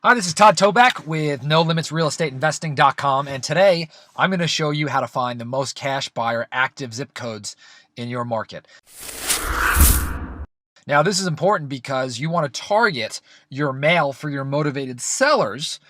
Hi, this is Todd Toback with NoLimitsRealEstateInvesting.com, and today I'm going to show you how to find the most cash buyer active zip codes in your market. Now, this is important because you want to target your mail for your motivated sellers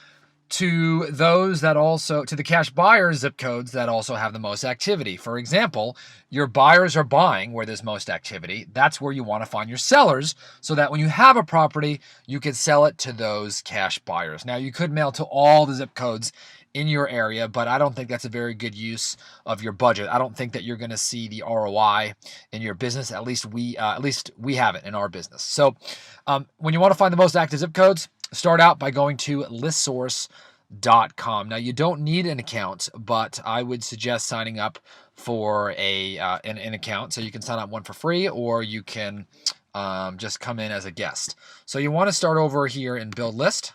to those that also, to the cash buyers zip codes that also have the most activity. For example, your buyers are buying where there's most activity. That's where you want to find your sellers so that when you have a property, you can sell it to those cash buyers. Now, you could mail to all the zip codes in your area, but I don't think that's a very good use of your budget. I don't think that you're going to see the ROI in your business. At least we have it in our business. So when you want to find the most active zip codes, start out by going to Listsource.com. Now, you don't need an account, but I would suggest signing up for an account. So you can sign up one for free, or you can just come in as a guest. So you want to start over here in Build List.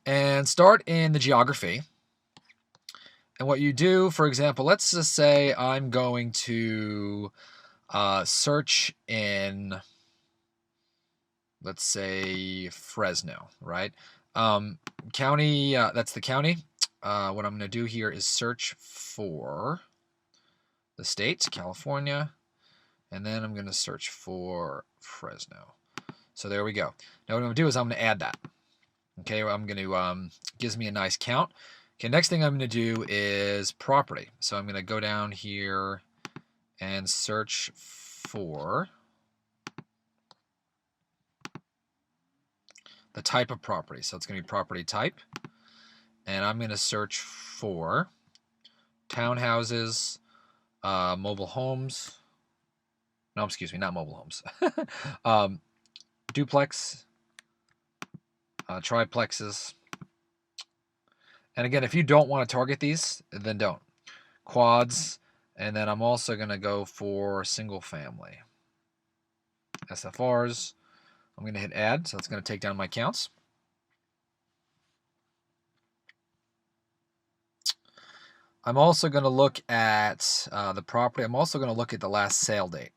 And start in the geography. And what you do, for example, let's just say I'm going to search in, let's say, Fresno, right? County, that's the county. What I'm going to do here is search for the state, California, and then I'm going to search for Fresno. So there we go. Now what I'm going to do is I'm going to add that. Okay, I'm going to, gives me a nice count. Okay, next thing I'm going to do is property. So I'm going to go down here and search for the type of property. So it's going to be property type. And I'm going to search for townhouses, mobile homes. No, excuse me, not mobile homes. Duplex, triplexes. And again, if you don't want to target these, then don't. Quads, and then I'm also going to go for single family. SFRs. I'm going to hit add, so it's going to take down my counts. I'm also going to look at the property. I'm also going to look at the last sale date.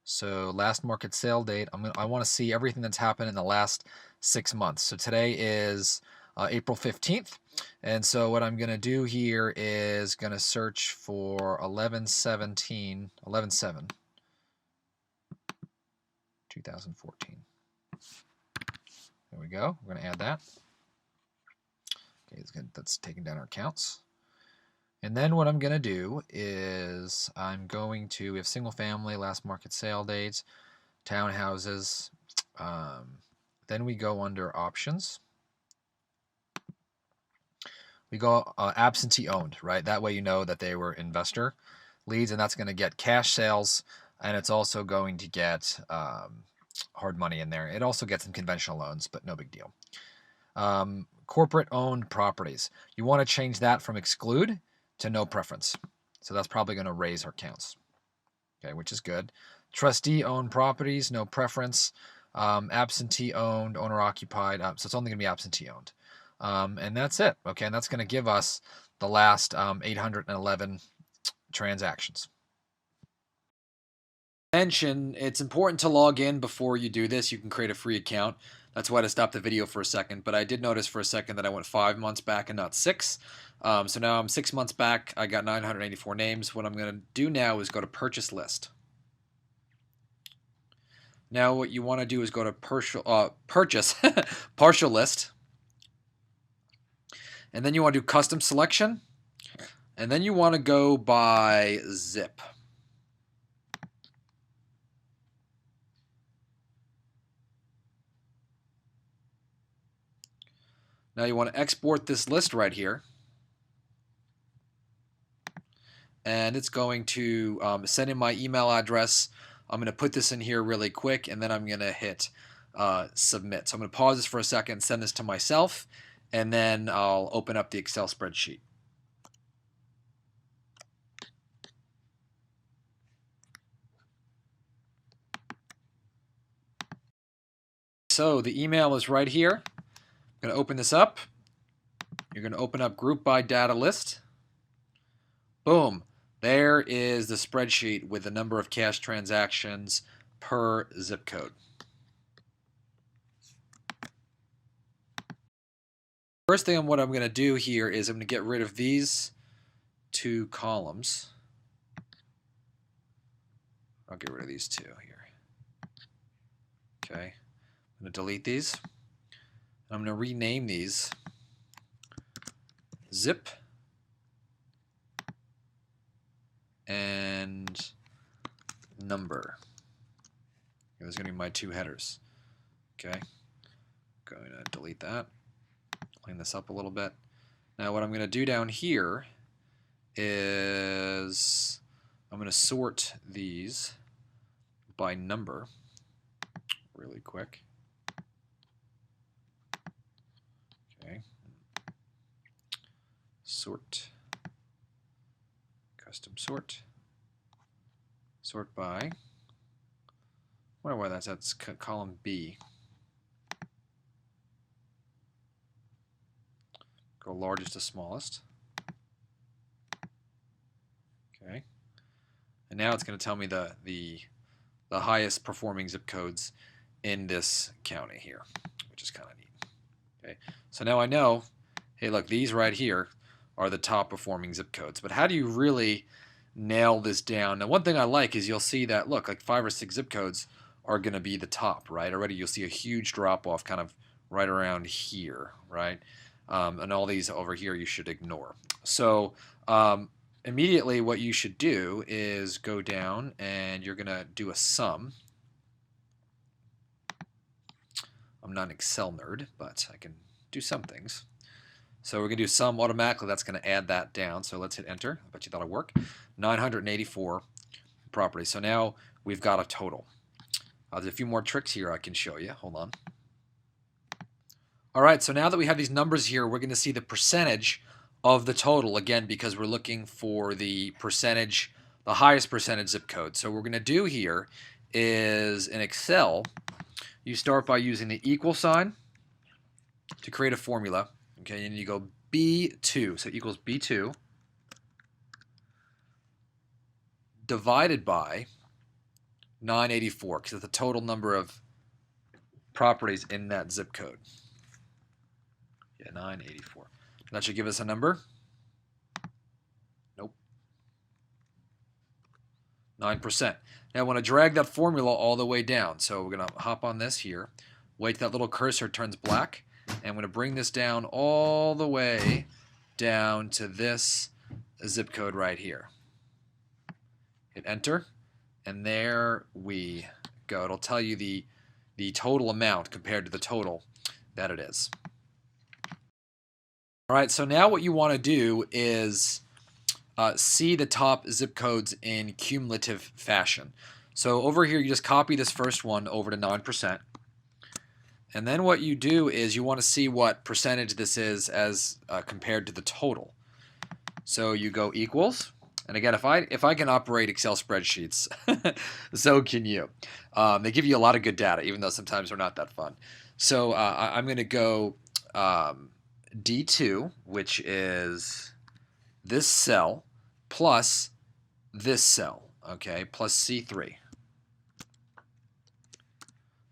So last market sale date, I want to see everything that's happened in the last 6 months. So today is April 15th. And so what I'm going to do here is going to search for 11/7, 2014. There we go. We're going to add that. Okay, that's taking down our counts. And then what I'm going to do is I'm going to, we have single family, last market sale dates, townhouses. Then we go under options. We go absentee owned, right? That way you know that they were investor leads, and that's going to get cash sales, and it's also going to get hard money in there. It also gets some conventional loans, but no big deal. Corporate owned properties. You want to change that from exclude to no preference. So that's probably going to raise our counts. Okay, which is good. Trustee owned properties, no preference. Absentee owned, owner occupied. So it's only going to be absentee owned. And that's it. Okay, and that's going to give us the last 811 transactions. It's important to log in before you do this. You can create a free account. That's why I stopped the video for a second. But I did notice for a second that I went 5 months back and not 6. So now I'm 6 months back. I got 984 names. What I'm going to do now is go to purchase list. Now what you want to do is go to purchase partial list. And then you want to do custom selection. And then you want to go by zip. Now you want to export this list right here. And it's going to send in my email address. I'm going to put this in here really quick, and then I'm going to hit submit. So I'm going to pause this for a second, send this to myself, and then I'll open up the Excel spreadsheet. So the email is right here. I'm going to open this up. You're going to open up group by data list. Boom. There is the spreadsheet with the number of cash transactions per zip code. First thing what I'm going to do here is I'm going to get rid of these two columns. I'll get rid of these two here. Okay. I'm going to delete these. I'm going to rename these zip and number. Those are going to be my two headers. Okay. Going to delete that. Clean this up a little bit. Now what I'm going to do down here is I'm going to sort these by number really quick. Okay. Sort. Custom sort. Sort by. I wonder why that's column B. Go largest to smallest. Okay. And now it's going to tell me the highest performing zip codes in this county here, which is kind of neat. Okay. So now I know, hey, look, these right here are the top performing zip codes. But how do you really nail this down? Now, one thing I like is you'll see that, look, like 5 or 6 zip codes are going to be the top, right? Already you'll see a huge drop off kind of right around here, right? And all these over here you should ignore. So immediately what you should do is go down and you're going to do a sum. I'm not an Excel nerd, but I can do some things. So we're going to do sum automatically. That's going to add that down. So let's hit enter. I bet you that'll work. 984 properties. So now we've got a total. There's a few more tricks here I can show you. Hold on. All right, so now that we have these numbers here, we're going to see the percentage of the total, again, because we're looking for the percentage, the highest percentage zip code. So what we're going to do here is in Excel, you start by using the equal sign to create a formula. Okay, and you go B2, so equals B2 divided by 984, because it's the total number of properties in that zip code. Yeah, 984. That should give us a number. Nope. 9%. Now I want to drag that formula all the way down. So we're going to hop on this here. Wait till that little cursor turns black. And I'm going to bring this down all the way down to this zip code right here. Hit enter. And there we go. It'll tell you the total amount compared to the total that it is. All right, so now what you want to do is see the top zip codes in cumulative fashion. So over here, you just copy this first one over to 9%. And then what you do is you want to see what percentage this is as compared to the total. So you go equals. And again, if I can operate Excel spreadsheets, so can you. They give you a lot of good data, even though sometimes they're not that fun. So I'm going to go D2, which is this cell plus this cell, okay, plus C3.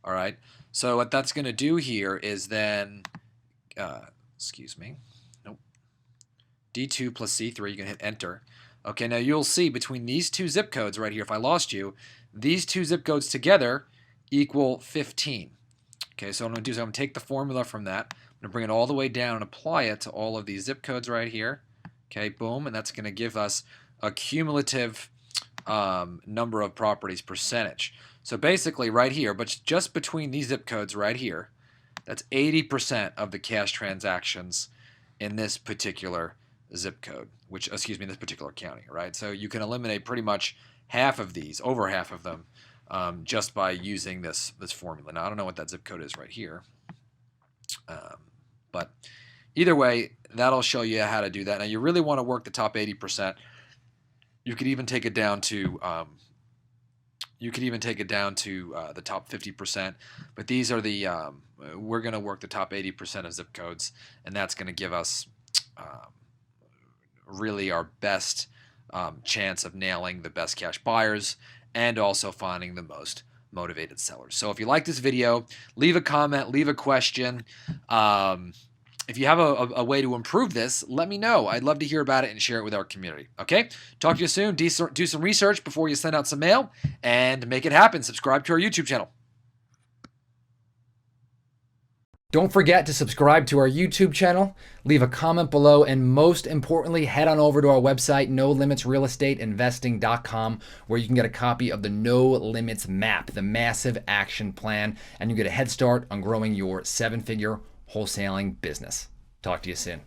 All right, so what that's going to do here is then, excuse me, nope, D2 plus C3, you're going to hit enter. Okay, now you'll see between these two zip codes right here, if I lost you, these two zip codes together equal 15. Okay, so what I'm going to do is I'm going to take the formula from that. I'm going to bring it all the way down and apply it to all of these zip codes right here. Okay, boom, and that's going to give us a cumulative number of properties percentage. So basically right here, but just between these zip codes right here, that's 80% of the cash transactions in this particular zip code, which, excuse me, in this particular county, right? So you can eliminate pretty much half of these, over half of them, just by using this formula. Now, I don't know what that zip code is right here, but either way, that'll show you how to do that. Now, you really want to work the top 80%. You could even take it down to the top 50%, but these are the we're going to work the top 80% of zip codes, and that's going to give us really our best chance of nailing the best cash buyers and also finding the most motivated sellers. So if you like this video, leave a comment, leave a question. if you have a way to improve this, let me know. I'd love to hear about it and share it with our community. Okay? Talk to you soon. Do some research before you send out some mail and make it happen. Subscribe to our YouTube channel. Don't forget to subscribe to our YouTube channel, leave a comment below, and most importantly, head on over to our website, NoLimitsRealEstateInvesting.com, where you can get a copy of the No Limits Map, the massive action plan, and you get a head start on growing your 7-figure wholesaling business. Talk to you soon.